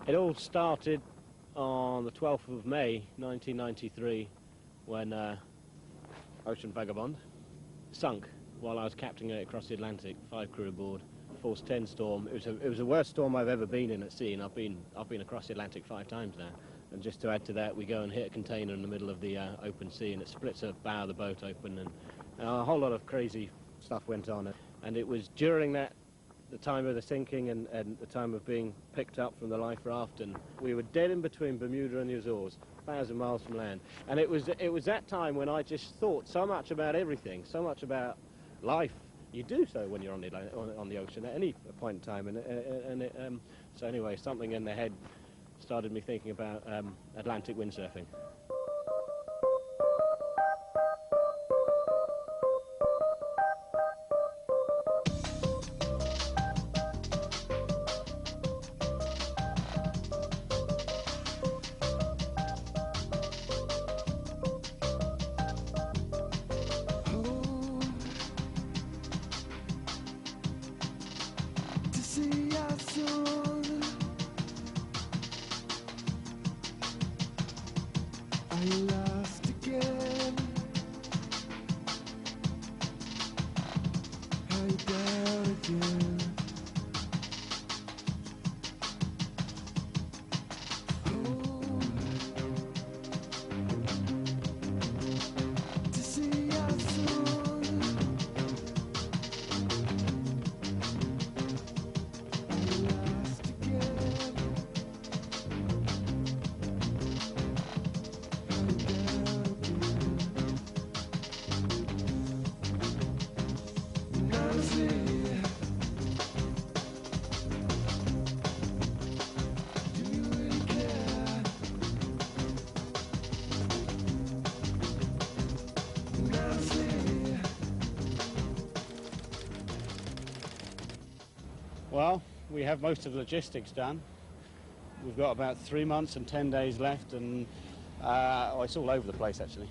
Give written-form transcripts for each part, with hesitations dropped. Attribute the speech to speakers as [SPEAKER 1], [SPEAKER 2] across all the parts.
[SPEAKER 1] It all started on the 12th of May 1993 when Ocean Vagabond sunk while I was captaining it across the Atlantic, 5 crew aboard, force 10 storm. It was the worst storm I've ever been in at sea, and I've been across the Atlantic 5 times now. And just to add to that, we go and hit a container in the middle of the open sea, and it splits the bow of the boat open, and a whole lot of crazy stuff went on. And it was during that, the time of the sinking and the time of being picked up from the life raft, and we were dead in between Bermuda and the Azores, 1,000 miles from land. And it was that time when I just thought so much about everything, so much about life. You do so when you're on the ocean at any point in time. So anyway, something in the head started me thinking about Atlantic windsurfing. Well, we have most of the logistics done. We've got about 3 months and 10 days left, and it's all over the place, actually.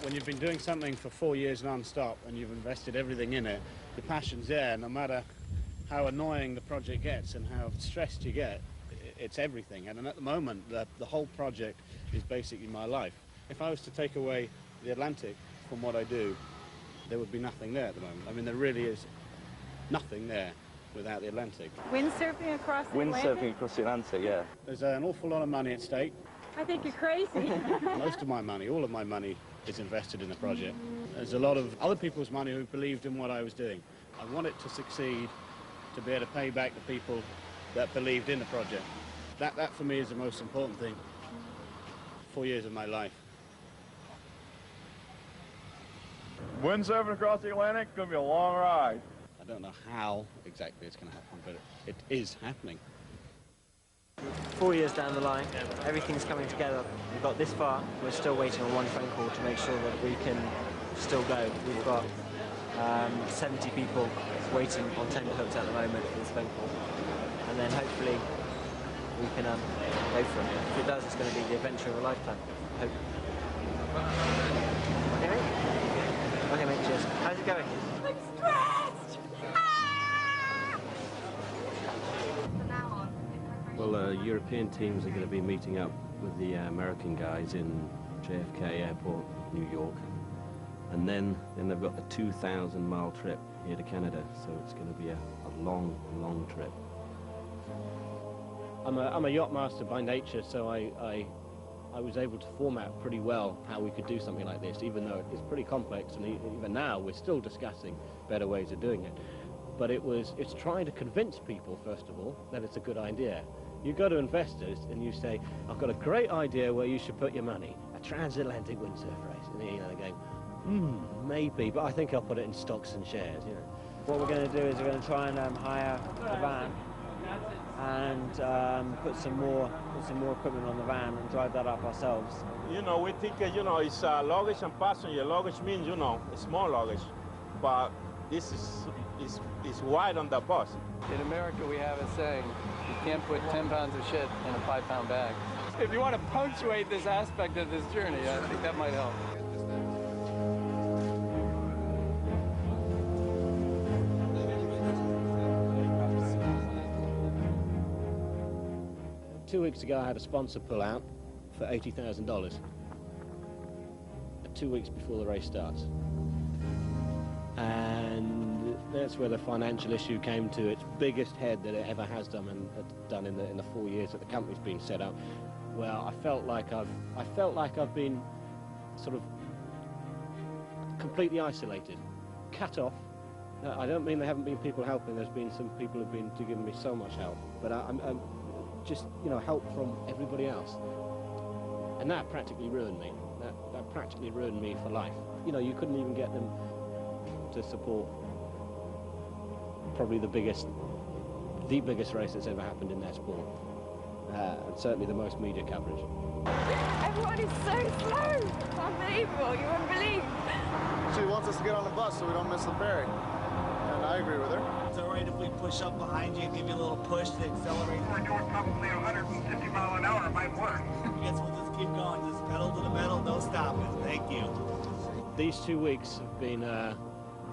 [SPEAKER 1] When you've been doing something for 4 years non-stop and you've invested everything in it, the passion's there, no matter how annoying the project gets and how stressed you get, it's everything. And at the moment, the whole project is basically my life. If I was to take away the Atlantic from what I do, there would be nothing there at the moment. I mean, there really is nothing there without the Atlantic.
[SPEAKER 2] Windsurfing across the Atlantic?
[SPEAKER 3] Windsurfing across the Atlantic, yeah.
[SPEAKER 1] There's an awful lot of money at stake.
[SPEAKER 2] I think you're crazy.
[SPEAKER 1] Most of my money, all of my money, is invested in the project. There's a lot of other people's money who believed in what I was doing. I want it to succeed, to be able to pay back the people that believed in the project. That for me is the most important thing. 4 years of my life.
[SPEAKER 4] Windsurfing across the Atlantic is going to be a long ride.
[SPEAKER 1] I don't know how exactly it's going to happen, but it is happening.
[SPEAKER 5] 4 years down the line, everything's coming together. We've got this far, we're still waiting on one phone call to make sure that we can still go. We've got 70 people waiting on tender hooks at the moment for this phone call. And then hopefully we can go for it. If it does, it's going to be the adventure of a lifetime. I hope. Okay, mate? Okay, mate, cheers. How's it going?
[SPEAKER 2] I'm stressed!
[SPEAKER 1] Well, European teams are going to be meeting up with the American guys in JFK Airport, New York. And then they've got a 2,000-mile trip here to Canada, so it's going to be a long, long trip. I'm a yacht master by nature, so I was able to format pretty well how we could do something like this, even though it's pretty complex, and even now we're still discussing better ways of doing it. But it's trying to convince people, first of all, that it's a good idea. You go to investors and you say, I've got a great idea where you should put your money, a transatlantic windsurf race. And they're going, maybe, but I think I'll put it in stocks and shares, you know.
[SPEAKER 5] What we're going to do is we're going to try and hire a van and put some more equipment on the van and drive that up ourselves.
[SPEAKER 4] You know, we think, it's luggage and passenger. Luggage means, small luggage. But this is wide on the bus.
[SPEAKER 6] In America, we have a saying, you can't put 10 pounds of shit in a 5-pound bag. If you want to punctuate this aspect of this journey, I think that might help.
[SPEAKER 1] 2 weeks ago I had a sponsor pull out for $80,000. 2 weeks before the race starts. And that's where the financial issue came to its biggest head that it ever has done in the 4 years that the company's been set up. Well, I felt like I've been sort of completely isolated, cut off. I don't mean there haven't been people helping. There's been some people who've been giving me so much help, but I'm just, you know, help from everybody else, and that practically ruined me. That practically ruined me for life. You know, you couldn't even get them to support probably the biggest race that's ever happened in their sport, and certainly the most media coverage.
[SPEAKER 2] Everyone is so slow. It's unbelievable. You wouldn't believe.
[SPEAKER 3] She wants us to get on the bus so we don't miss the ferry. And I agree with her.
[SPEAKER 7] It's all right if we push up behind you and give you a little push to accelerate.
[SPEAKER 8] We're doing probably 150 mile an hour. It might work.
[SPEAKER 7] I guess we'll just keep going. Just pedal to the metal, no stopping. Thank you.
[SPEAKER 1] These 2 weeks have been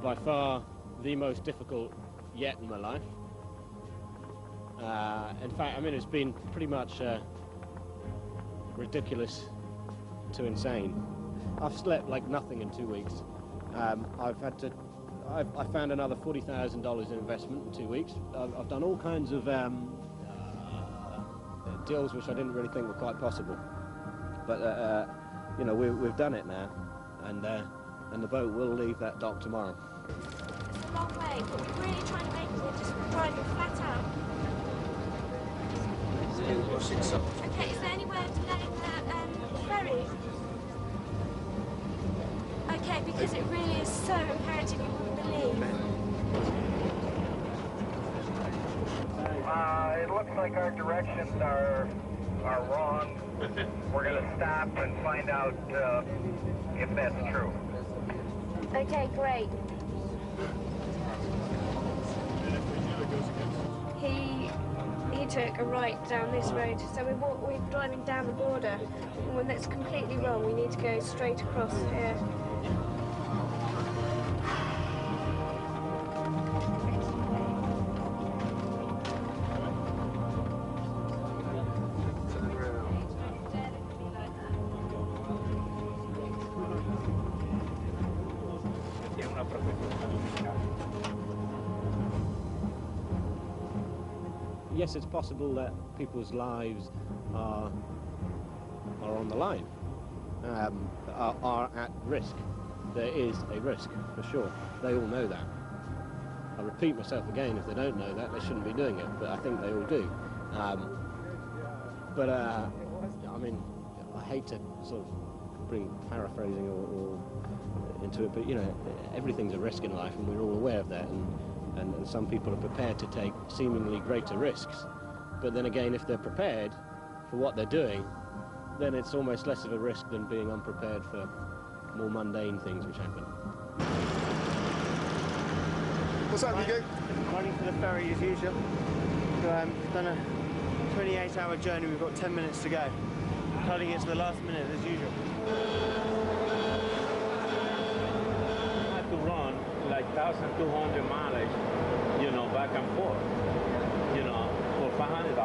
[SPEAKER 1] by far the most difficult yet in my life. In fact, I mean, it's been pretty much ridiculous to insane. I've slept like nothing in 2 weeks. I found another $40,000 in investment in 2 weeks. I've done all kinds of deals which I didn't really think were quite possible. But you know, we've done it now, and the boat will leave that dock tomorrow.
[SPEAKER 9] It's a long way, but we're really trying to make it. We're just driving flat out. Okay, is there anywhere delaying the ferry? Okay, because it really is so imperative, you wouldn't believe.
[SPEAKER 8] It looks like our directions are wrong. We're going to stop and find out if that's true.
[SPEAKER 9] Okay, great. He took a right down this road, so we're driving down the border. And when that's completely wrong, we need to go straight across here.
[SPEAKER 1] Yes, it's possible that people's lives are on the line, are at risk. There is a risk, for sure. They all know that. I repeat myself again, if they don't know that, they shouldn't be doing it, but I think they all do. I mean, I hate to sort of bring paraphrasing or into it, but, you know, everything's a risk in life, and we're all aware of that. And some people are prepared to take seemingly greater risks. But then again, if they're prepared for what they're doing, then it's almost less of a risk than being unprepared for more mundane things which happen.
[SPEAKER 3] What's up, Nico?
[SPEAKER 5] Running for the ferry as usual. So, we've done a 28-hour journey, we've got 10 minutes to go. Cutting it to the last minute as usual.
[SPEAKER 4] I had to run like 1,200 miles, you know, back and forth, you know, for $500.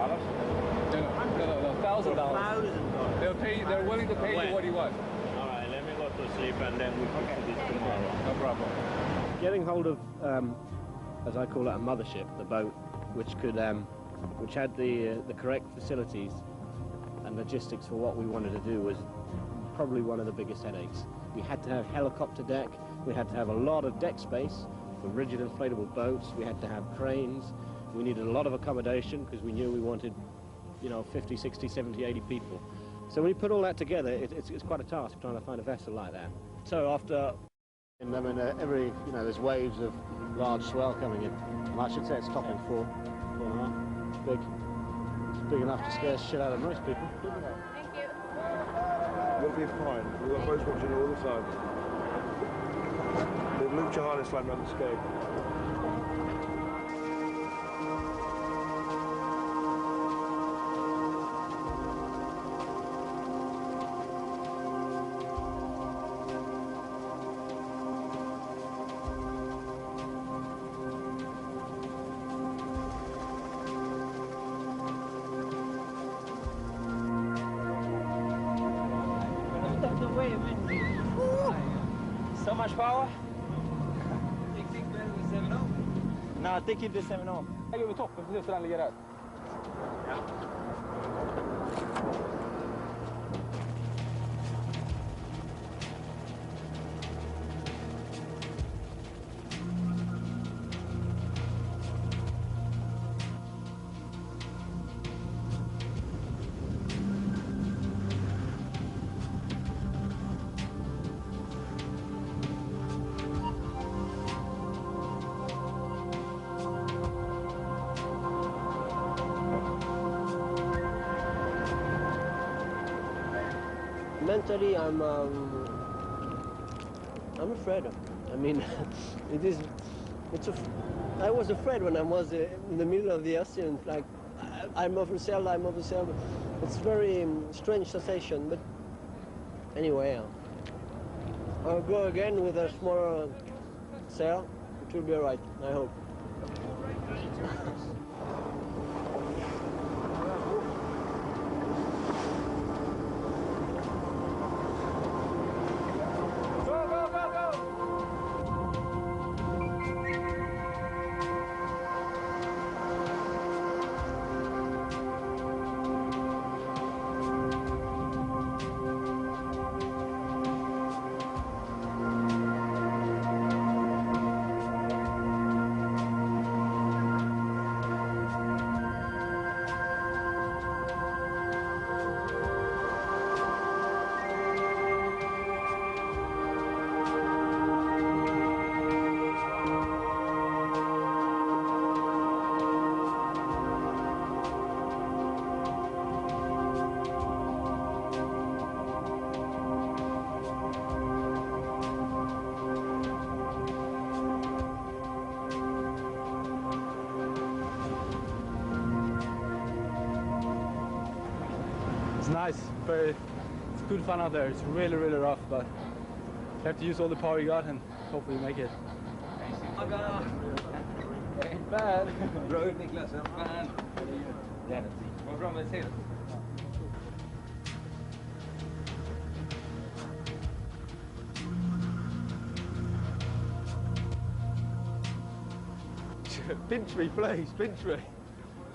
[SPEAKER 6] No, $1,000. They'll pay you. They're willing to pay you what you want.
[SPEAKER 4] All right, let me go to sleep and then we can do this tomorrow.
[SPEAKER 6] No problem.
[SPEAKER 1] Getting hold of, as I call it, a mothership, the boat, which had the correct facilities and logistics for what we wanted to do, was probably one of the biggest headaches. We had to have helicopter deck. We had to have a lot of deck space for rigid inflatable boats. We had to have cranes. We needed a lot of accommodation because we knew we wanted, you know, 50, 60, 70, 80 people. So when you put all that together, it's quite a task trying to find a vessel like that. So after, I mean, you know, there's waves of large swell coming in. And I should say it's topping 4.5. It's big. It's big enough to scare the shit out of most people.
[SPEAKER 9] Thank you.
[SPEAKER 3] We'll be fine. We've got boats watching all the time. They've moved your harness line around the scope.
[SPEAKER 5] wait a minute. Ooh. So much power.
[SPEAKER 6] You think better than 7-0?
[SPEAKER 5] No, I think it did 7-0.
[SPEAKER 6] Jag över toppen precis så den ligger där.
[SPEAKER 1] Mentally, I'm afraid. I mean, I was afraid when I was in the middle of the ocean. Like, I'm oversailed. It's very strange sensation. But anyway, I'll go again with a smaller sail. It will be alright, I hope.
[SPEAKER 6] It's nice, it's good fun out there. It's really, really rough, but you have to use all the power you got and hopefully make it. Ain't bad. Bra ut Niklas, fan. Vad bra med till.
[SPEAKER 4] Pinch me, please, pinch me.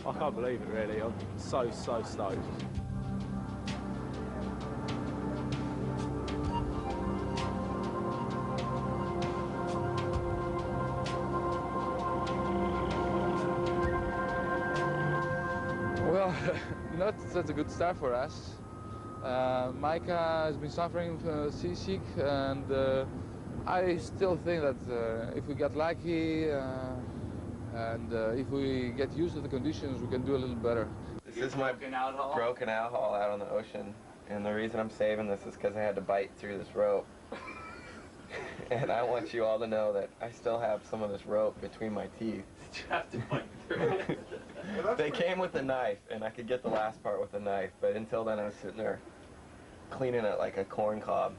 [SPEAKER 4] I can't believe it, really. I'm so stoked.
[SPEAKER 6] Well, not such a good start for us. Micah has been suffering from seasick, and I still think that if we get lucky and if we get used to the conditions, we can do a little better.
[SPEAKER 10] This is my broken out haul out on the ocean, and the reason I'm saving this is because I had to bite through this rope. And I want you all to know that I still have some of this rope between my teeth.
[SPEAKER 11] Did you have to bite through it?
[SPEAKER 10] They came with a knife, and I could get the last part with a knife, but until then I was sitting there cleaning it like a corn cob.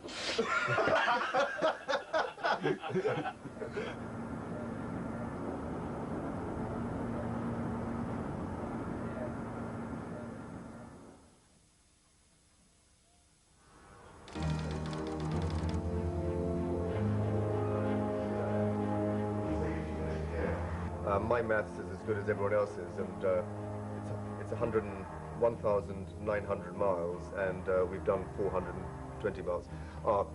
[SPEAKER 12] My maths is as good as everyone else's, and it's 101,900 miles, and we've done 420 miles.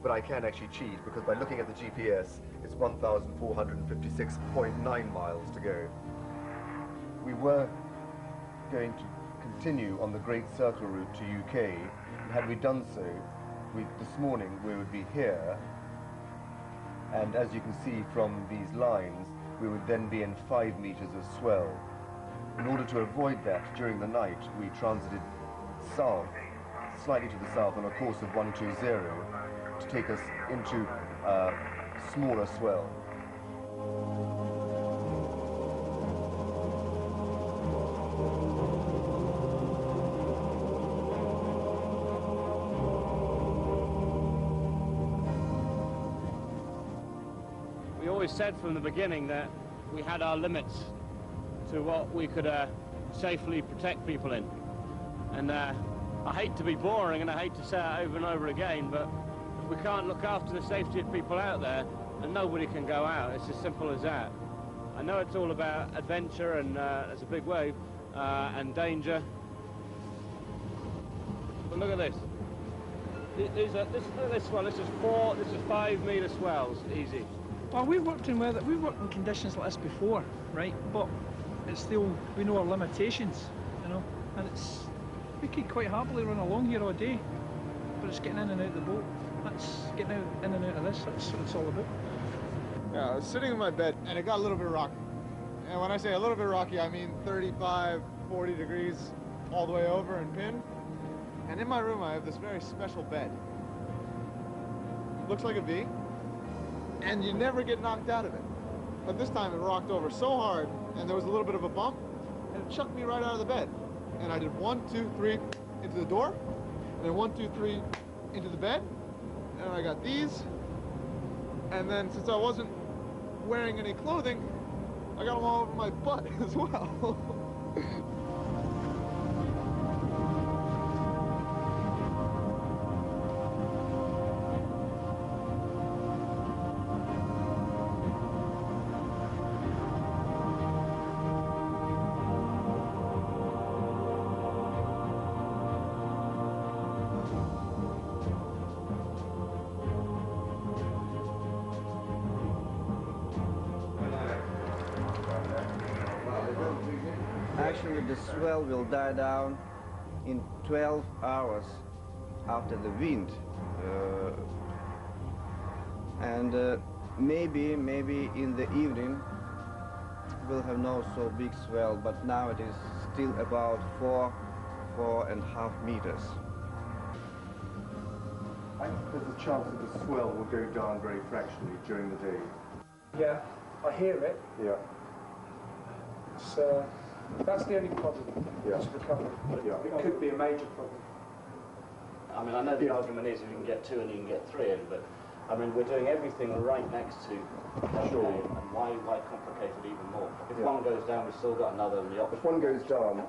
[SPEAKER 12] But I can actually cheat, because by looking at the GPS, it's 1,456.9 miles to go. We were going to continue on the Great Circle route to UK, and had we done so, this morning we would be here, and as you can see from these lines, we would then be in 5 meters of swell. In order to avoid that, during the night, we transited south, slightly to the south, on a course of 120 to take us into smaller swell.
[SPEAKER 1] We always said from the beginning that we had our limits to what we could safely protect people in. And I hate to be boring and I hate to say it over and over again, but we can't look after the safety of people out there, and nobody can go out. It's as simple as that. I know it's all about adventure, and it's a big wave, and danger. But look at this. Look at this swell. This is 5-metre swells, easy.
[SPEAKER 13] Well, we've worked in conditions like this before, right? But it's still, we know our limitations, you know, and we could quite happily run along here all day, but it's getting in and out of the boat. That's getting in and out of this. That's what it's all about.
[SPEAKER 3] Yeah, I was sitting in my bed and it got a little bit rocky. And when I say a little bit rocky, I mean 35, 40 degrees all the way over and pinned. And in my room, I have this very special bed. It looks like a V, and you never get knocked out of it. But this time it rocked over so hard, and there was a little bit of a bump, and it chucked me right out of the bed. And I did 1, 2, 3 into the door, and then 1, 2, 3 into the bed, and I got these. And then since I wasn't wearing any clothing, I got them all over my butt as well.
[SPEAKER 14] Actually, the swell will die down in 12 hours after the wind. Maybe in the evening we'll have no so big swell, but now it is still about 4.5 meters.
[SPEAKER 12] I think there's a chance that the swell will go down very fractionally during the day.
[SPEAKER 13] Yeah, I hear it.
[SPEAKER 12] Yeah.
[SPEAKER 13] It's, that's the only problem.
[SPEAKER 12] Yeah.
[SPEAKER 13] It's recovery.
[SPEAKER 12] Yeah.
[SPEAKER 13] It could be a major problem.
[SPEAKER 1] I mean, I know the argument is if you can get 2 and you can get 3 in, but I mean, we're doing everything right next to
[SPEAKER 12] Sure.
[SPEAKER 1] and why complicate it even more? If one goes down, we've still got another in the opposite.
[SPEAKER 12] If one goes down,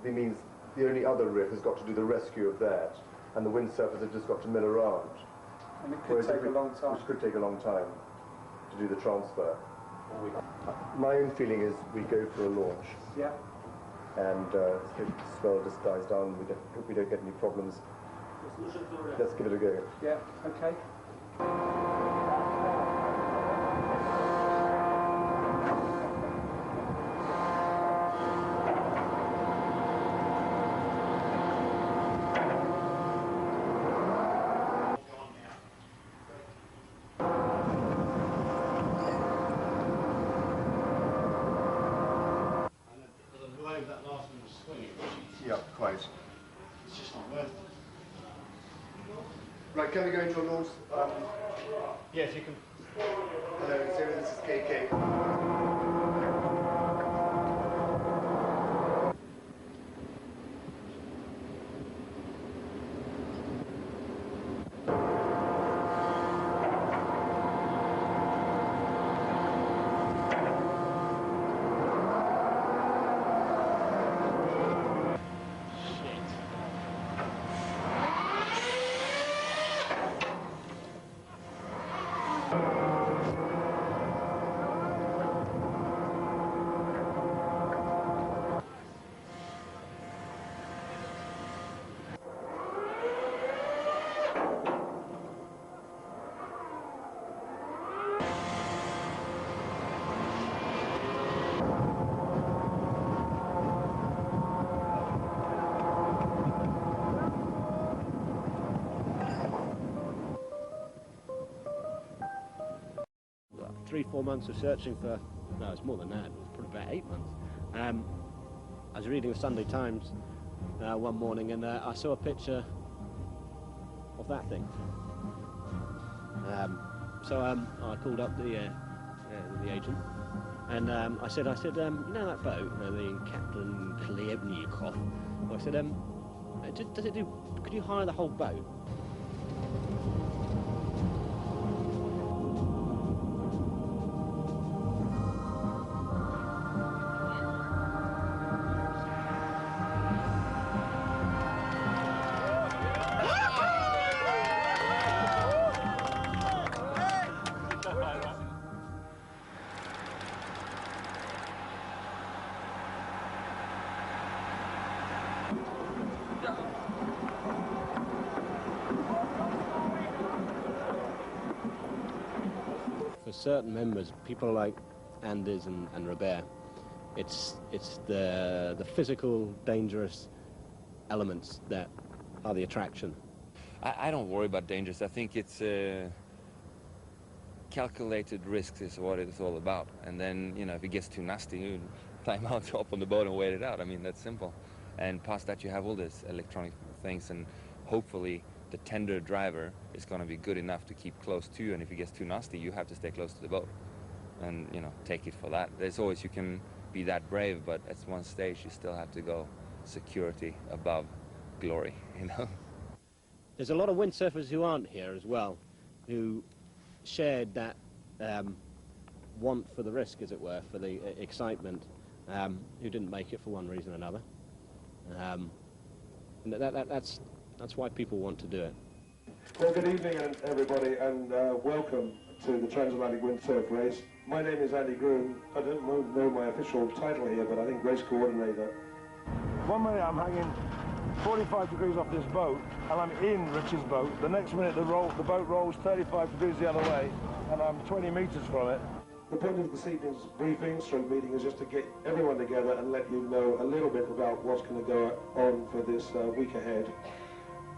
[SPEAKER 12] it means the only other riff has got to do the rescue of that, and the windsurfers have just got to mill around.
[SPEAKER 13] And it could take a long time.
[SPEAKER 12] Which could take a long time to do the transfer. My own feeling is we go for a launch.
[SPEAKER 13] Yeah.
[SPEAKER 12] And hope the swell just dies down. Hope we don't get any problems. Let's give it a go.
[SPEAKER 13] Yeah, okay.
[SPEAKER 12] Yeah, quite.
[SPEAKER 1] It's just not worth it.
[SPEAKER 12] Right, can we go into a launch?
[SPEAKER 1] Yes, you can.
[SPEAKER 12] Hello, Zero, this is KK.
[SPEAKER 1] Three, 4 months of searching for, no, it's more than that, it was probably about 8 months. I was reading the Sunday Times one morning and I saw a picture of that thing. So I called up the agent and I said, you know that boat, the Captain Klebnikov? I said, does it do, could you hire the whole boat? for certain members, people like Anders and Robert, it's the physical, dangerous elements that are the attraction.
[SPEAKER 15] I don't worry about dangers. I think it's calculated risks is what it's all about. And then, you know, if it gets too nasty, you climb out, hop on the boat and wait it out. I mean, that's simple. And past that, you have all these electronic things, and hopefully the tender driver is going to be good enough to keep close to you. And if it gets too nasty, you have to stay close to the boat and, you know, take it for that. There's always, you can be that brave, but at one stage you still have to go security above glory, you know.
[SPEAKER 1] There's a lot of windsurfers who aren't here as well, who shared that want for the risk, as it were, for the excitement, who didn't make it for one reason or another. And that's why people want to do it.
[SPEAKER 16] Well, good evening, everybody, and welcome to the Transatlantic Windsurf Race. My name is Andy Groom. I don't know my official title here, but I think race coordinator. 1 minute I'm hanging 45 degrees off this boat, and I'm in Rich's boat. The next minute the boat rolls 35 degrees the other way, and I'm 20 meters from it. The point of this evening's briefing, stroke meeting, is just to get everyone together and let you know a little bit about what's going to go on for this week ahead.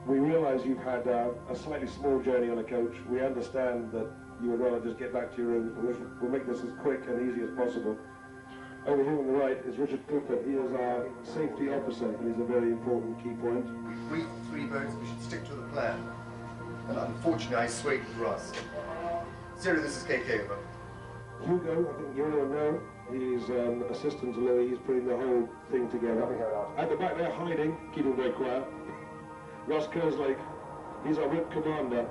[SPEAKER 16] We realise you've had a slightly small journey on a coach. We understand that you would rather just get back to your room. We'll make this as quick and easy as possible. Over here on the right is Richard Cooper. He is our safety officer, and he's a very important key point.
[SPEAKER 12] We've briefed 3 boats, we should stick to the plan. And unfortunately, I swayed with Russ. Zero, this is KK, over.
[SPEAKER 16] Hugo, I think you all know, he's assistant to Louis. He's putting the whole thing together. At the back there, hiding, keeping very quiet. Ross Kerslake, he's our whip commander.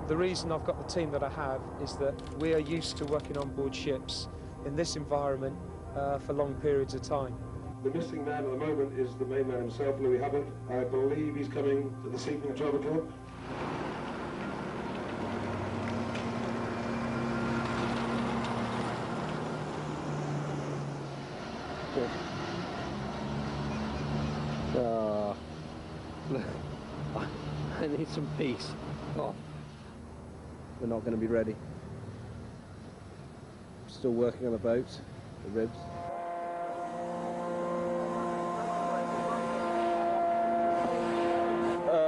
[SPEAKER 17] The reason I've got the team that I have is that we are used to working on board ships in this environment for long periods of time.
[SPEAKER 16] The missing man at the moment is the main man himself, Louis Hubbard. I believe he's coming to this evening at 12 o'clock.
[SPEAKER 1] I need some peace. Oh, we're not going to be ready. Still working on the boats, the ribs.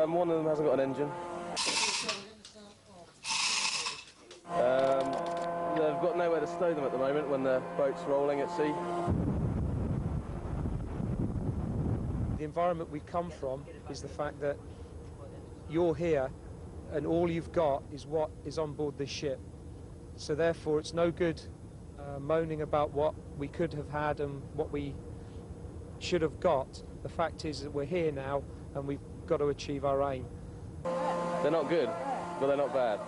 [SPEAKER 18] One of them hasn't got an engine. They've got nowhere to stow them at the moment when the boat's rolling at sea.
[SPEAKER 17] The environment we come from is the fact that you're here and all you've got is what is on board this ship. So therefore it's no good moaning about what we could have had and what we should have got. The fact is that we're here now and we've got to achieve our aim.
[SPEAKER 18] They're not good, but they're not bad.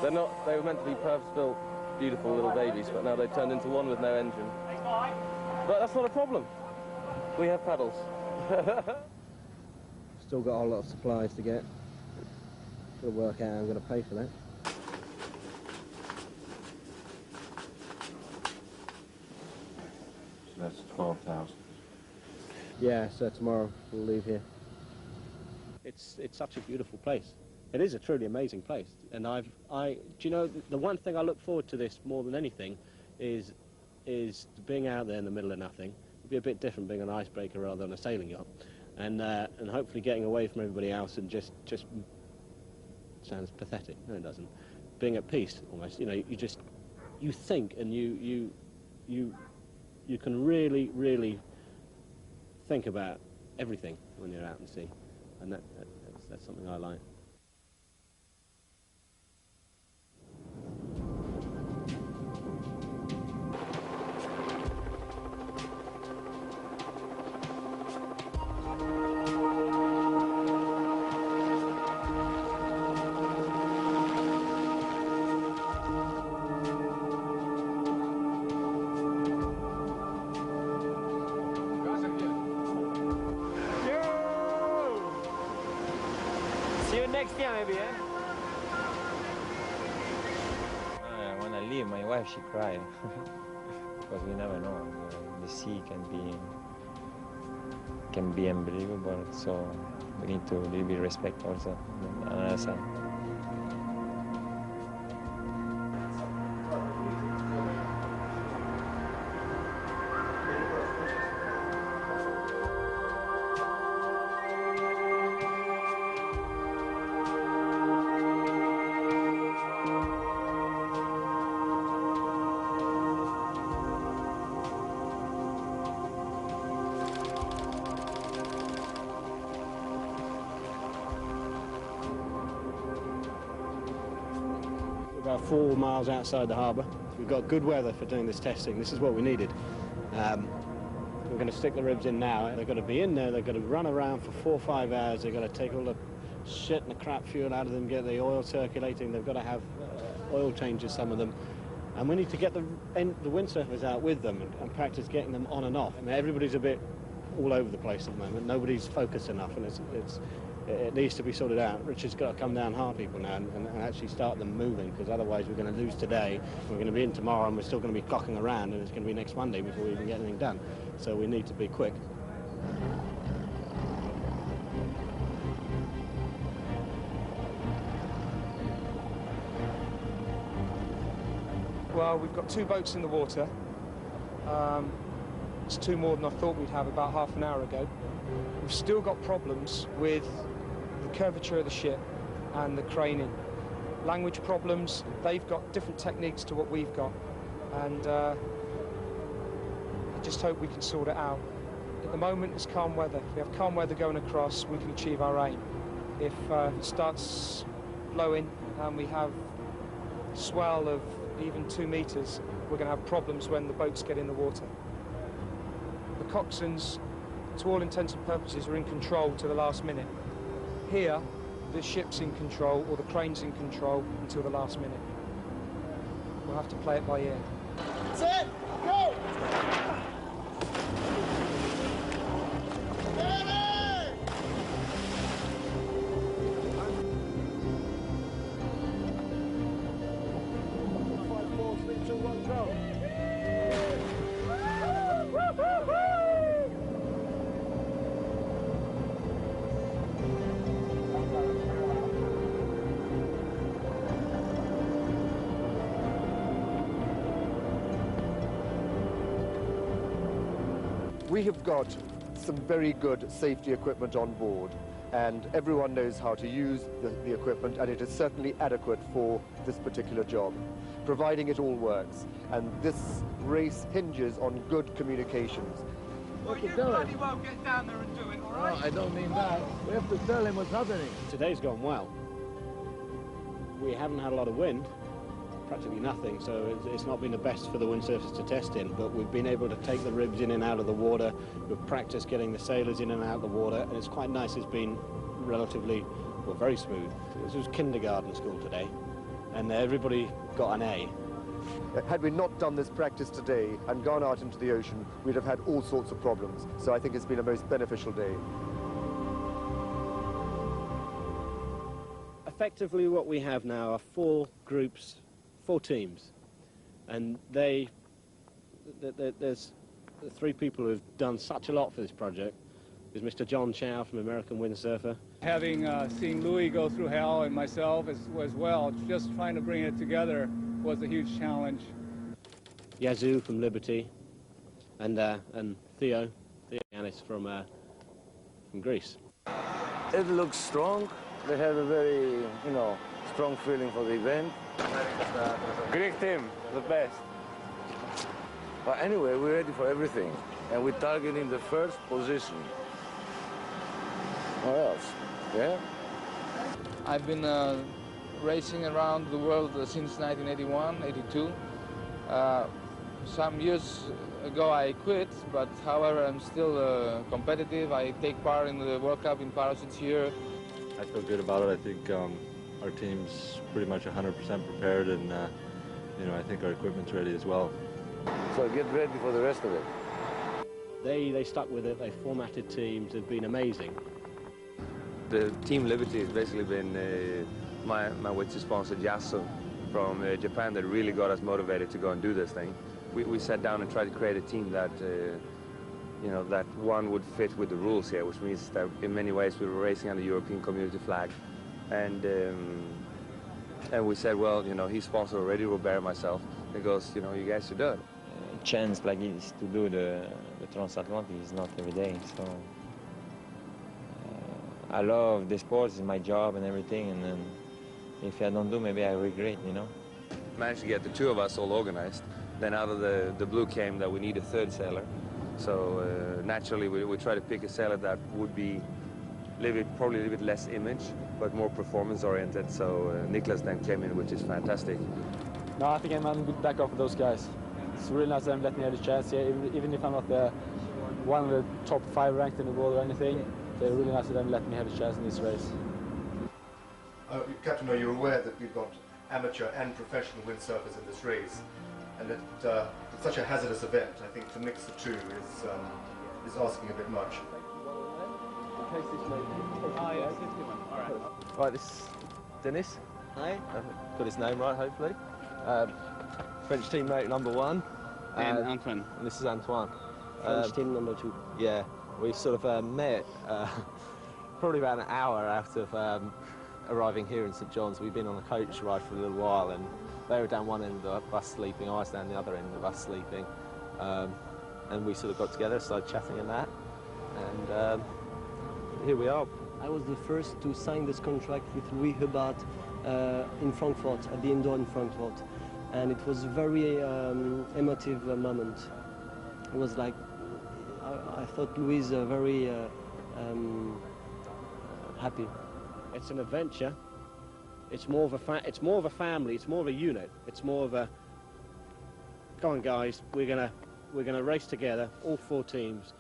[SPEAKER 18] They were meant to be purpose-built, beautiful little babies, but now they've turned into one with no engine. But that's not a problem. We have paddles.
[SPEAKER 1] Still got a lot of supplies to get. Got to work out how I'm going to pay for that.
[SPEAKER 16] So that's 12,000.
[SPEAKER 1] Yeah, so tomorrow we'll leave here. It's such a beautiful place. It is a truly amazing place. And do you know, the one thing I look forward to this more than anything is being out there in the middle of nothing. It'd be a bit different being an icebreaker rather than a sailing yacht. And hopefully getting away from everybody else and just sounds pathetic. No, it doesn't. Being at peace, almost. You know, you think and you can really, really think about everything when you're out in sea, and that's something I like.
[SPEAKER 5] Next year maybe, eh? When I leave, my wife, she cried. Because we never know. The sea can be unbelievable, so we need to really respect also on the other side.
[SPEAKER 1] about 4 miles outside the harbour. We've got good weather for doing this testing. This is what we needed. We're going to stick the ribs in now. They've got to be in there. They've got to run around for 4 or 5 hours. They've got to take all the shit and the crap fuel out of them, get the oil circulating. They've got to have oil changes, some of them. And we need to get the windsurfers out with them and practice getting them on and off. I mean, everybody's a bit all over the place at the moment. Nobody's focused enough, and it needs to be sorted out. Richard's got to come down hard people now and actually start them moving, because otherwise we're going to lose today, we're going to be in tomorrow, and we're still going to be clocking around, and it's going to be next Monday before we even get anything done. So we need to be quick.
[SPEAKER 17] Well, we've got 2 boats in the water. It's 2 more than I thought we'd have about half an hour ago. We've still got problems with the curvature of the ship and the craning. Language problems, they've got different techniques to what we've got. And I just hope we can sort it out. At the moment, it's calm weather. If we have calm weather going across, we can achieve our aim. If it starts blowing and we have swell of even 2 meters, we're going to have problems when the boats get in the water. The coxswains, to all intents and purposes, are in control to the last minute. Here, the ship's in control, or the crane's in control, until the last minute. We'll have to play it by ear.
[SPEAKER 2] Set, go!
[SPEAKER 12] We have got some very good safety equipment on board, and everyone knows how to use the equipment, and it is certainly adequate for this particular job, providing it all works. And this race hinges on good communications.
[SPEAKER 7] Well, you bloody well get down there and do it, all right?
[SPEAKER 3] No, I don't mean that. We have to tell him what's happening.
[SPEAKER 1] Today's gone well. We haven't had a lot of wind, practically nothing, so it's not been the best for the windsurfers to test in, but we've been able to take the ribs in and out of the water. We've practiced getting the sailors in and out of the water, and it's quite nice. It's been relatively, well, very smooth. This was kindergarten school today, and everybody got an A.
[SPEAKER 12] Had we not done this practice today and gone out into the ocean, we'd have had all sorts of problems. So I think it's been a most beneficial day.
[SPEAKER 1] Effectively, what we have now are 4 groups, 4 teams, and there's the 3 people who have done such a lot for this project. There's Mr. John Chow from American Windsurfer.
[SPEAKER 19] Having seen Louis go through hell and myself as well, just trying to bring it together was a huge challenge.
[SPEAKER 1] Yazoo from Liberty, and Theo Yanis from Greece.
[SPEAKER 20] It looks strong. They have a very, strong feeling for the event. Greek team, the best. But anyway, we're ready for everything, and we're targeting the first position. What else? Yeah?
[SPEAKER 6] I've been racing around the world since 1981, 82. Some years ago I quit, but however I'm still competitive. I take part in the World Cup in parachutes here.
[SPEAKER 21] I feel good about it. I think our team's pretty much 100% prepared, and I think our equipment's ready as well.
[SPEAKER 20] So get ready for the rest of it.
[SPEAKER 1] They stuck with it. They formatted teams. They've been amazing.
[SPEAKER 15] The Team Liberty has basically been my witch sponsor, Yasu, from Japan, that really got us motivated to go and do this thing. We sat down and tried to create a team that, that one would fit with the rules here, which means that in many ways we were racing under European Community flag. And we said, well, he's sponsored already, Robert and myself. He goes, you guys should do it.
[SPEAKER 5] Chance like this to do the transatlantic is not every day, so I love the sports, it's my job and everything, and then if I don't do, maybe I regret,
[SPEAKER 15] Managed to get the 2 of us all organized. Then out of the blue came that we need a 3rd sailor. So naturally we try to pick a sailor that would be probably a little bit less image, but more performance-oriented. So Niklas then came in, which is fantastic.
[SPEAKER 8] No, I think I'm on good back off those guys. It's really nice that I'm letting me have a chance here, even if I'm not one of the top 5 ranked in the world or anything. They're really nice that I'm letting me have a chance in this race.
[SPEAKER 12] Captain, are you aware that we've got amateur and professional windsurfers in this race, and that it's such a hazardous event? I think to mix the two is asking a bit much.
[SPEAKER 18] Right, this is Dennis. Hi. I've got his name right, hopefully. French teammate number 1.
[SPEAKER 22] And Antoine.
[SPEAKER 18] And this is Antoine.
[SPEAKER 22] French team number 2.
[SPEAKER 18] Yeah, we sort of met probably about an hour after arriving here in St John's. We've been on a coach ride for a little while, and they were down one end of the bus sleeping, I was down the other end of the bus sleeping. And we sort of got together, started chatting and that, and here we are.
[SPEAKER 22] I was the first to sign this contract with Louis Hubbard in Frankfurt, at the indoor in Frankfurt. And it was a very emotive moment. It was like, I thought Louis is very happy.
[SPEAKER 1] It's an adventure. It's more of a family. It's more of a unit. It's more of a, come on guys, we're gonna race together, all 4 teams,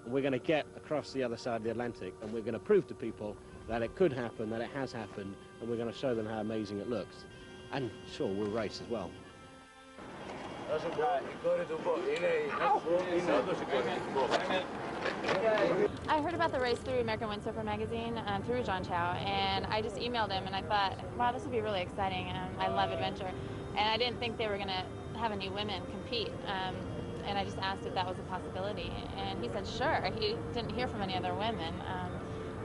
[SPEAKER 1] and we're gonna get across the other side of the Atlantic, and we're gonna prove to people that it could happen, that it has happened, and we're gonna show them how amazing it looks. And sure, we'll race as well.
[SPEAKER 23] I heard about the race through American Windsurfer magazine, through John Chow, and I just emailed him, and I thought, wow, this would be really exciting. I love adventure, and I didn't think they were going to have any women compete, and I just asked if that was a possibility, and he said sure. He didn't hear from any other women,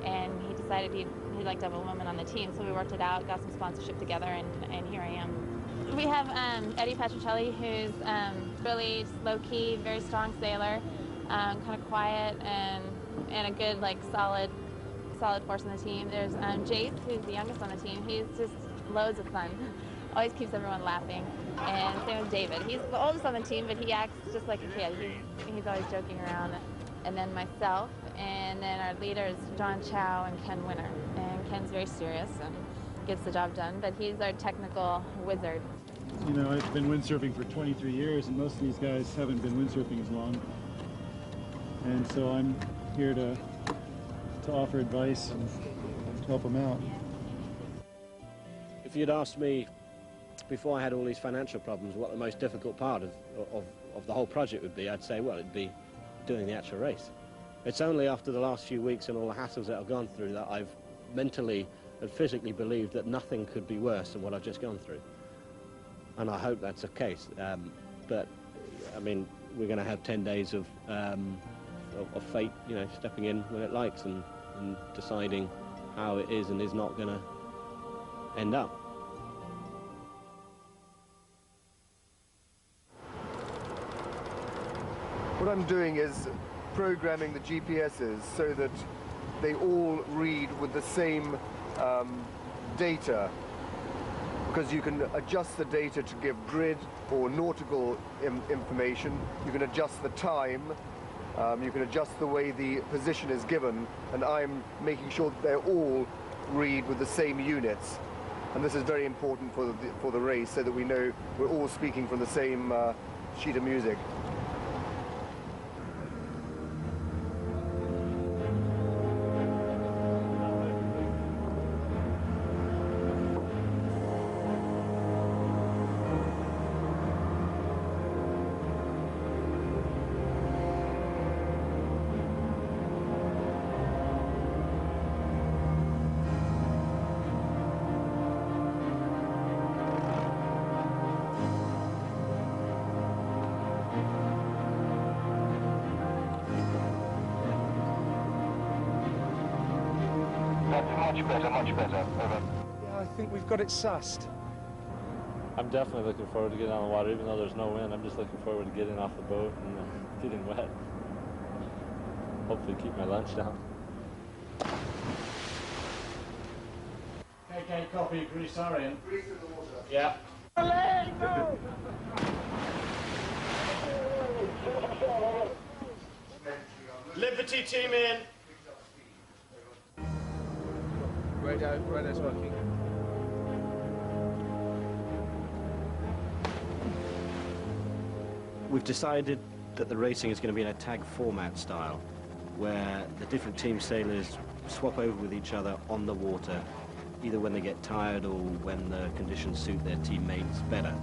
[SPEAKER 23] and he decided he'd like to have a woman on the team, so we worked it out, got some sponsorship together, and here I am. We have Eddie Patricelli, who's really low-key, very strong sailor, kind of quiet and a good, like, solid force on the team. There's Jace, who's the youngest on the team. He's just loads of fun, always keeps everyone laughing. And same with David. He's the oldest on the team, but he acts just like a kid. He's always joking around. And then myself, and then our leaders, John Chow and Ken Winner. And Ken's very serious and gets the job done, but he's our technical wizard.
[SPEAKER 24] You know, I've been windsurfing for 23 years, and most of these guys haven't been windsurfing as long. And so I'm here to offer advice and help them out.
[SPEAKER 1] If you'd asked me before I had all these financial problems what the most difficult part of the whole project would be, I'd say, well, it'd be doing the actual race. It's only after the last few weeks and all the hassles that I've gone through that I've mentally and physically believed that nothing could be worse than what I've just gone through. And I hope that's the case. But, I mean, we're going to have 10 days of fate, you know, stepping in when it likes and deciding how it is and is not going to end up.
[SPEAKER 12] What I'm doing is programming the GPSs so that they all read with the same data, because you can adjust the data to give grid or nautical information. You can adjust the time. You can adjust the way the position is given, and I'm making sure that they're all read with the same units. And this is very important for the race, so that we know we're all speaking from the same sheet of music.
[SPEAKER 25] Much better. Over.
[SPEAKER 17] Yeah, I think we've got it sussed.
[SPEAKER 21] I'm definitely looking forward to getting on the water, even though there's no wind. I'm just looking forward to getting off the boat and getting wet. Hopefully keep my lunch down.
[SPEAKER 1] KK copy, grease Orion.
[SPEAKER 12] Grease in the water.
[SPEAKER 1] Yeah.
[SPEAKER 4] Liberty team in.
[SPEAKER 6] Radar is working.
[SPEAKER 1] We've decided that the racing is going to be in a tag format style, where the different team sailors swap over with each other on the water, either when they get tired or when the conditions suit their teammates better.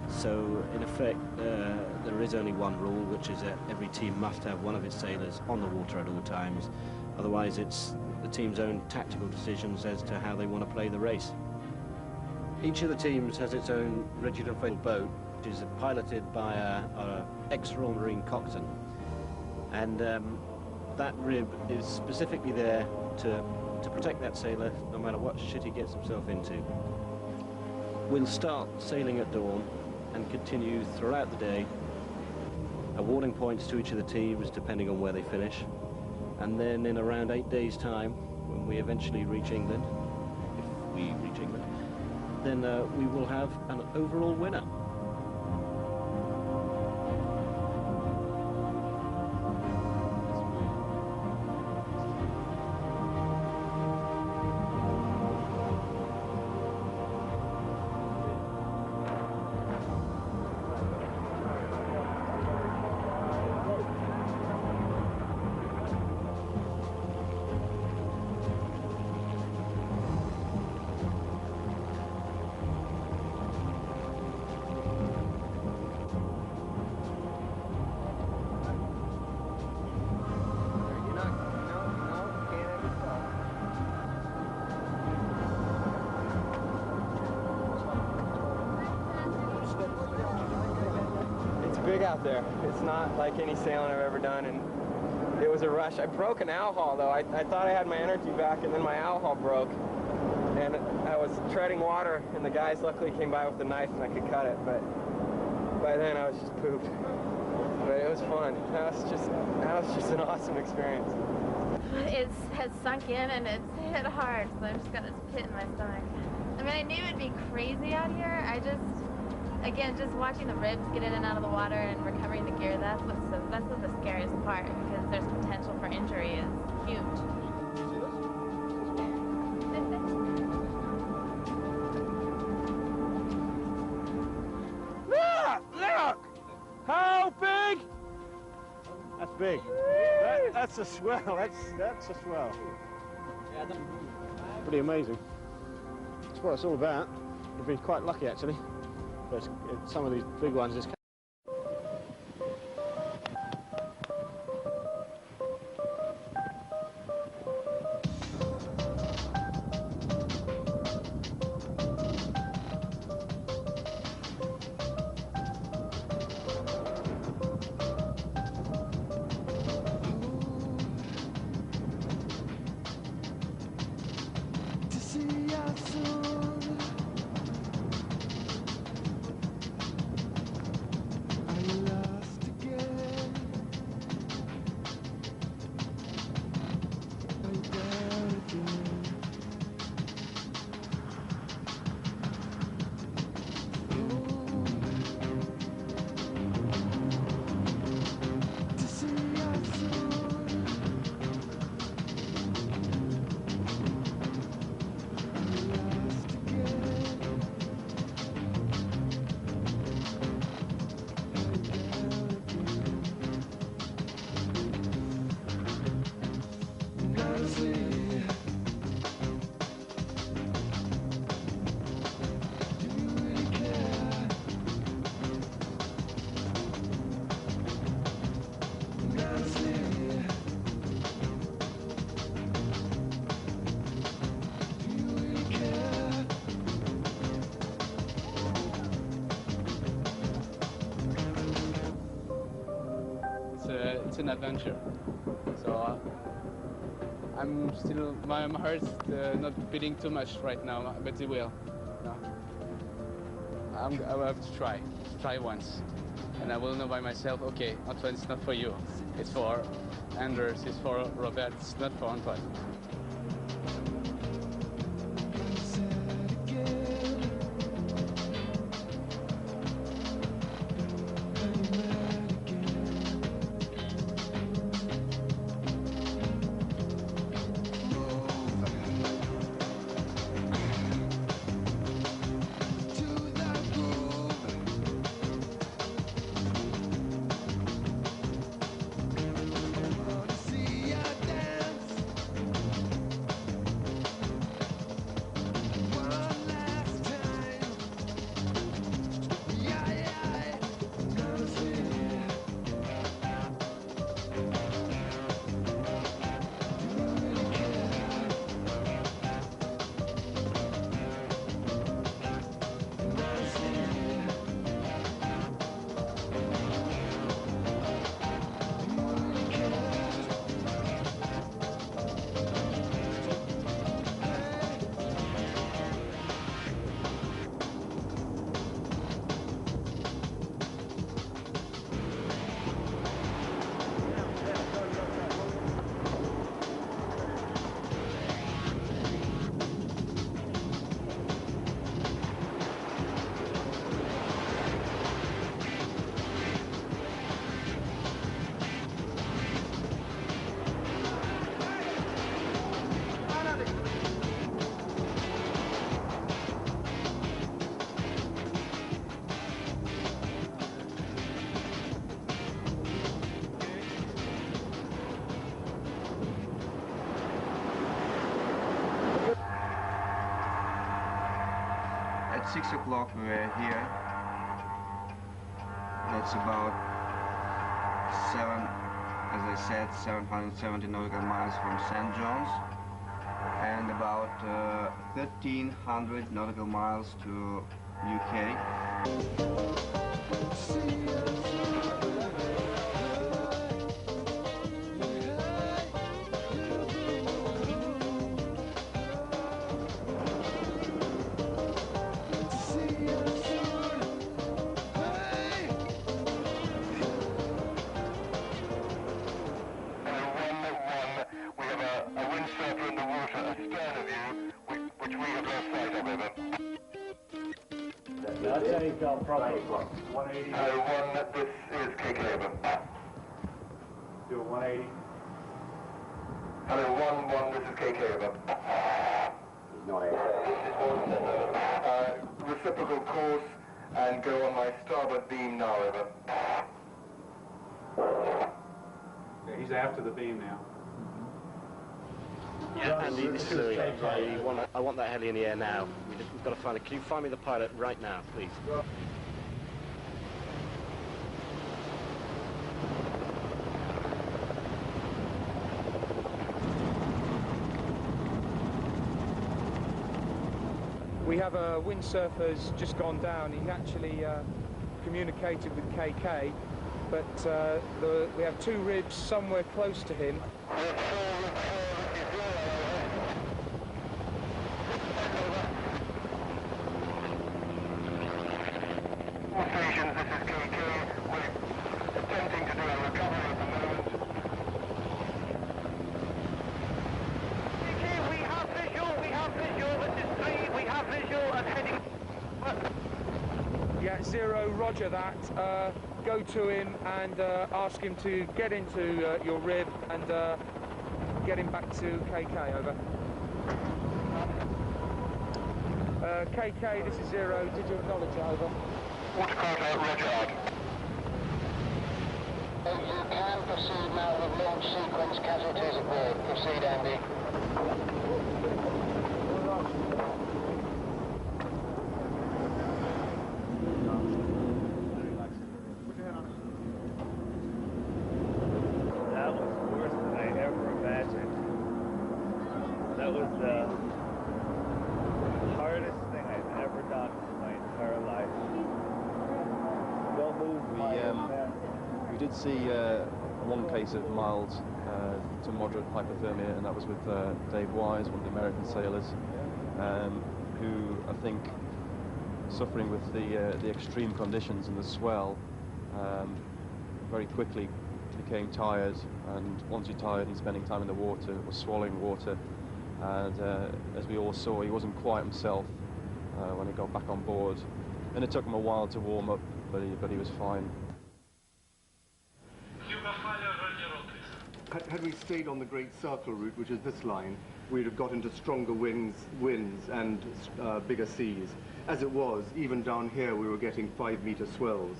[SPEAKER 1] So, in effect, there is only one rule, which is that every team must have one of its sailors on the water at all times. Otherwise, it's the team's own tactical decisions as to how they want to play the race. Each of the teams has its own rigid and fatal boat, which is piloted by a ex-Royal Marine coxswain. And that rib is specifically there to protect that sailor no matter what shit he gets himself into. We'll start sailing at dawn and continue throughout the day, awarding points to each of the teams depending on where they finish. And then in around 8 days' time, when we eventually reach England, if we reach England, then we will have an overall winner.
[SPEAKER 5] Big out there. It's not like any sailing I've ever done, and it was a rush. I broke an owl haul though. I thought I had my energy back, and then my owl haul broke, and I was treading water, and the guys luckily came by with a knife and I could cut it, but by then I was just pooped. But it was fun. That was just an awesome experience.
[SPEAKER 23] It has sunk in and it's hit hard, so I've just got this pit in my stomach. I mean, I knew it'd be crazy out here. Again, just watching the ribs get in and out of the water and recovering the gear, that's what's the scariest part, because there's potential for injury is huge.
[SPEAKER 4] Look! How big? That's big. That's a swell. That's a swell. Pretty amazing. That's what it's all about. We've been quite lucky actually. But some of these big ones just
[SPEAKER 19] it's an adventure. So I'm still, my heart's not beating too much right now, but it will. No. I will have to try once. And I will know by myself, okay, Antoine, it's not for you. It's for Anders, it's for Robert, it's not for Antoine.
[SPEAKER 9] At 6 o'clock we were here. That's about 770 nautical miles from St. John's, and about 1,300 nautical miles to UK.
[SPEAKER 1] That's any problem.
[SPEAKER 9] 180. This is KK.
[SPEAKER 1] Do a 180.
[SPEAKER 9] Hello, 1-1, this is KK.
[SPEAKER 1] He's not here.
[SPEAKER 9] Reciprocal course and go on my starboard beam now, over.
[SPEAKER 24] Yeah, he's after the beam now.
[SPEAKER 1] Yeah, Andy, this is Louis. I want that heli in the air now. We've got to find it. Can you find me the pilot right now, please?
[SPEAKER 17] We have a windsurfer's just gone down. He actually communicated with KK, but we have 2 ribs somewhere close to him.
[SPEAKER 9] Stations, this is KK. We're attempting to do a recovery at the moment. KK, we have visual, this is 3, we have visual and heading.
[SPEAKER 17] Yeah, 0, roger that. Go to him and ask him to get into your rib and get him back to KK, over. KK, this is 0, did you acknowledge it, over?
[SPEAKER 9] Water contact, roger out. You can proceed now with launch sequence, casualties aboard. Proceed, Andy.
[SPEAKER 10] That was worse than I ever imagined. That was the hardest thing I've ever done in my entire life.
[SPEAKER 11] We did see one case of mild to moderate hypothermia, and that was with Dave Wise, one of the American sailors, who I think, suffering with the extreme conditions and the swell, very quickly became tired, and once you're tired and spending time in the water, was swallowing water, and as we all saw, he wasn't quite himself when he got back on board, and it took him a while to warm up, but he was fine.
[SPEAKER 12] Had we stayed on the Great Circle route, which is this line, we'd have got into stronger winds and bigger seas. As it was, even down here, we were getting 5-meter swells.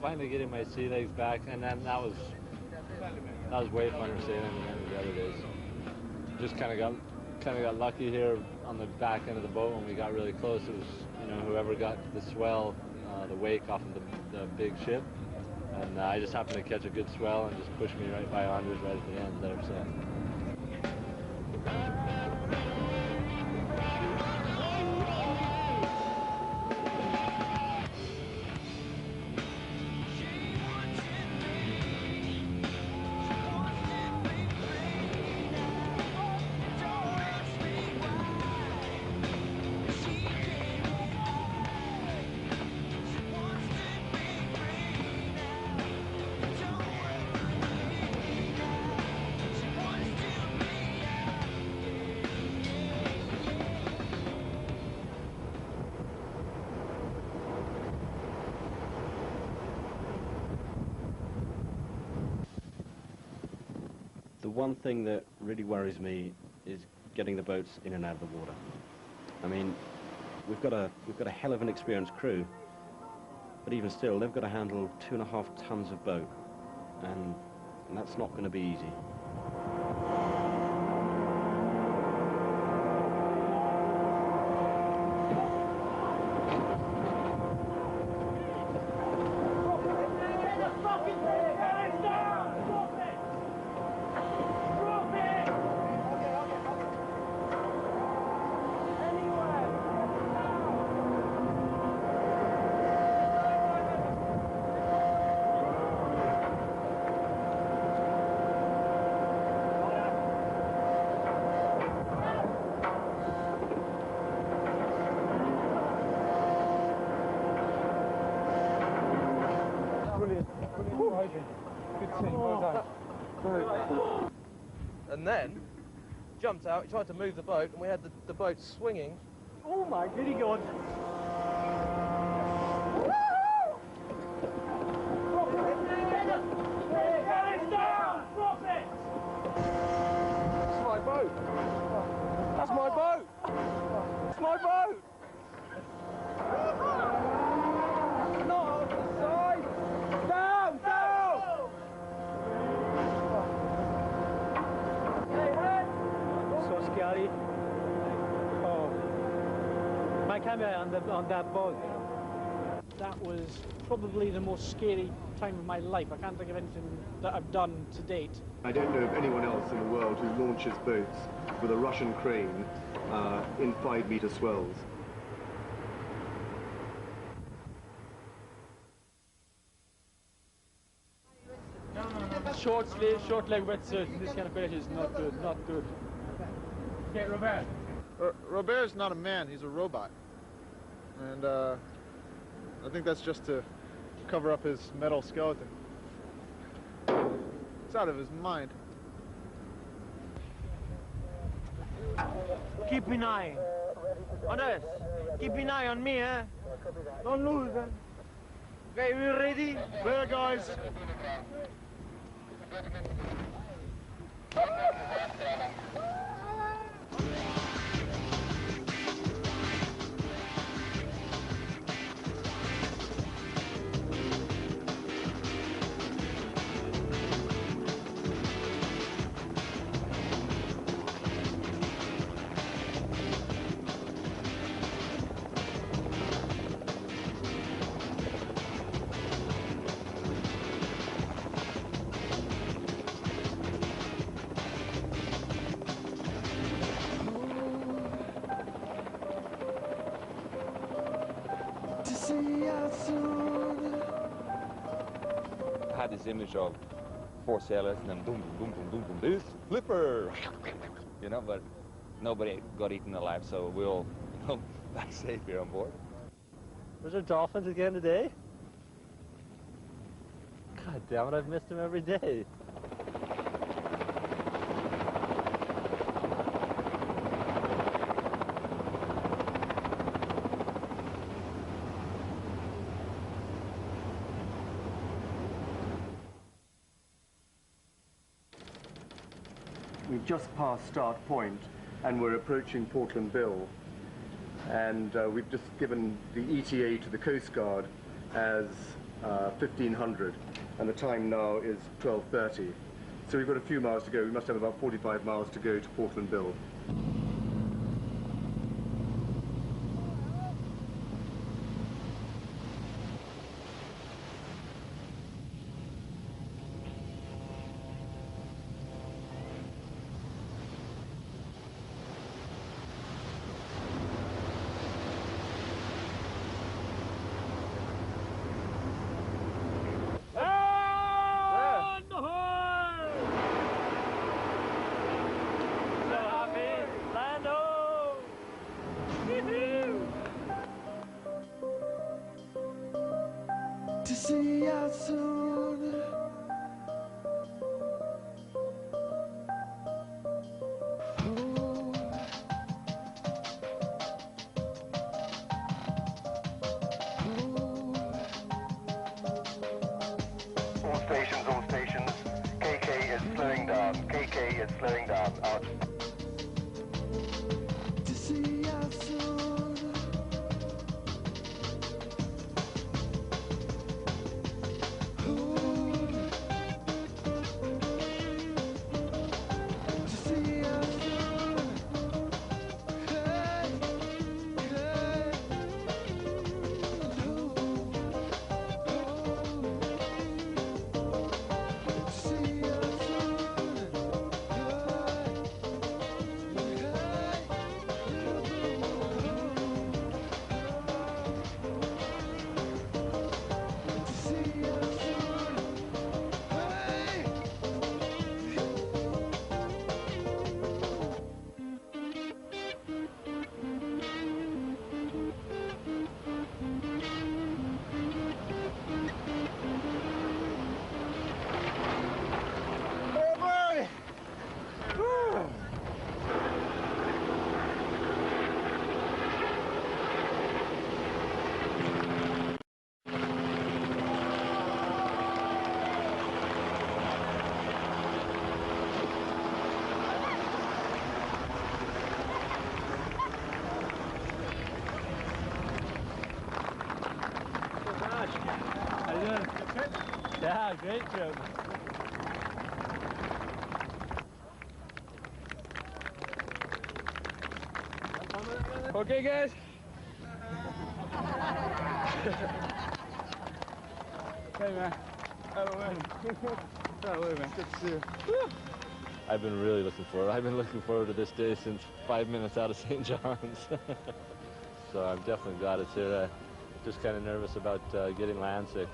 [SPEAKER 21] Finally getting my sea legs back, and then that was way funner sailing than any of the other days. Just kind of got lucky here on the back end of the boat when we got really close. It was, you know, whoever got the swell, the wake off of the big ship, and I just happened to catch a good swell and just pushed me right by Anders right at the end there. So.
[SPEAKER 2] The one thing that really worries me is getting the boats in and out of the water. I mean, we've got a hell of an experienced crew, but even still, they've got to handle 2.5 tons of boat, and that's not going to be easy.
[SPEAKER 18] And then jumped out, he tried to move the boat, and we had the boat swinging.
[SPEAKER 10] Oh my goody God!
[SPEAKER 18] That's my boat! That's my boat! It's my boat! Not on the side! Down! Down!
[SPEAKER 10] So scary. Oh, my camera on that boat. That was probably the most scary time of my life. I can't think of anything that I've done to date.
[SPEAKER 12] I don't know of anyone else in the world who launches boats with a Russian crane in 5-meter swells.
[SPEAKER 8] short sleeve, short leg wetsuit in this kind of condition is not good, not good. Okay, Robert.
[SPEAKER 3] Robert's not a man, he's a robot. And I think that's just to cover up his metal skeleton. It's out of his mind.
[SPEAKER 5] Keep an eye on us. Keep an eye on me, eh? Don't lose, eh? Okay, we ready?
[SPEAKER 3] There, guys.
[SPEAKER 15] I had this image of 4 sailors and then boom, boom, boom, boom, boom, this flipper, you know, but nobody got eaten alive, so we're all, you know, back safe here on board.
[SPEAKER 21] Was there dolphins again today? God damn it, I've missed them every day.
[SPEAKER 12] We've just passed Start Point and we're approaching Portland Bill, and we've just given the ETA to the Coast Guard as 1500, and the time now is 12:30. So we've got a few miles to go. We must have about 45 miles to go to Portland Bill.
[SPEAKER 7] See you soon.
[SPEAKER 25] All stations. KK is slowing down. KK is slowing down. Out.
[SPEAKER 7] To see you soon.
[SPEAKER 21] Yeah, great trip.
[SPEAKER 3] Okay, guys. Hey, man. Out of the way. Out of the way, man. Good to see you.
[SPEAKER 21] I've been really looking forward. I've been looking forward to this day since 5 minutes out of St. John's. So I'm definitely glad it's here. Just kind of nervous about getting land sick.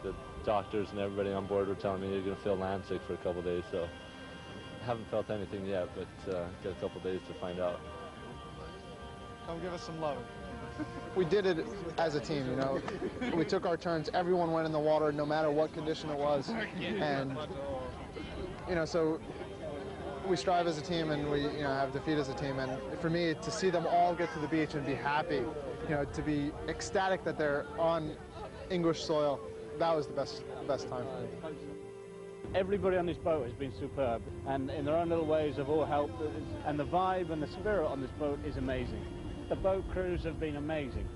[SPEAKER 21] doctors and everybody on board were telling me you're going to feel landsick for a couple of days, so I haven't felt anything yet, but got a couple of days to find out.
[SPEAKER 3] Come give us some love. We did it as a team, you know. We took our turns. Everyone went in the water, no matter what condition it was. And, you know, so we strive as a team, and we, you know, have defeat as a team. And for me, to see them all get to the beach and be happy, you know, to be ecstatic that they're on English soil, that was the best time.
[SPEAKER 10] Everybody on this boat has been superb, and in their own little ways have all helped, and the vibe and the spirit on this boat is amazing. The boat crews have been amazing.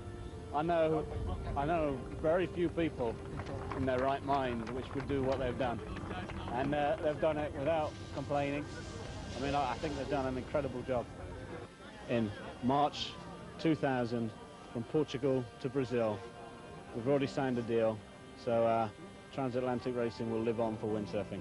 [SPEAKER 10] I know very few people in their right mind which would do what they've done, and they've done it without complaining. I mean, I think they've done an incredible job. In March 2000, from Portugal to Brazil, we've already signed a deal, so transatlantic racing will live on for windsurfing.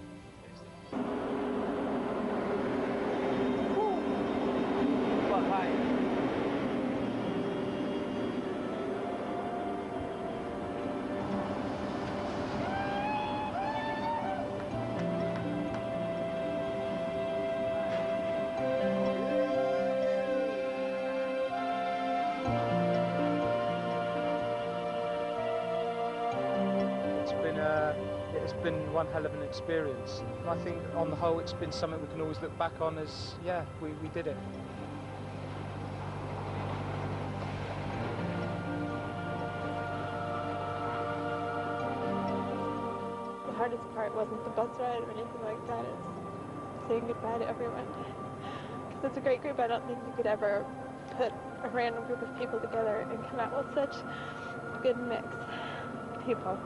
[SPEAKER 17] It's been one hell of an experience. I think on the whole it's been something we can always look back on as, yeah, we did it.
[SPEAKER 13] The hardest part wasn't the bus ride or anything like that. It's saying goodbye to everyone. Because it's a great group. I don't think you could ever put a random group of people together and come out with such a good mix of people.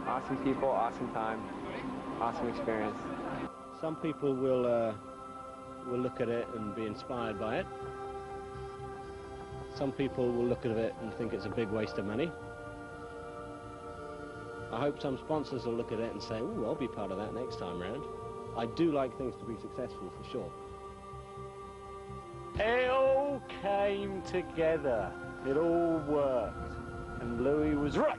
[SPEAKER 5] Awesome people, awesome time, awesome experience.
[SPEAKER 1] Some people will look at it and be inspired by it. Some people will look at it and think it's a big waste of money. I hope some sponsors will look at it and say, ooh, I'll be part of that next time round. I do like things to be successful, for sure.
[SPEAKER 10] It all came together. It all worked. And Louis was right.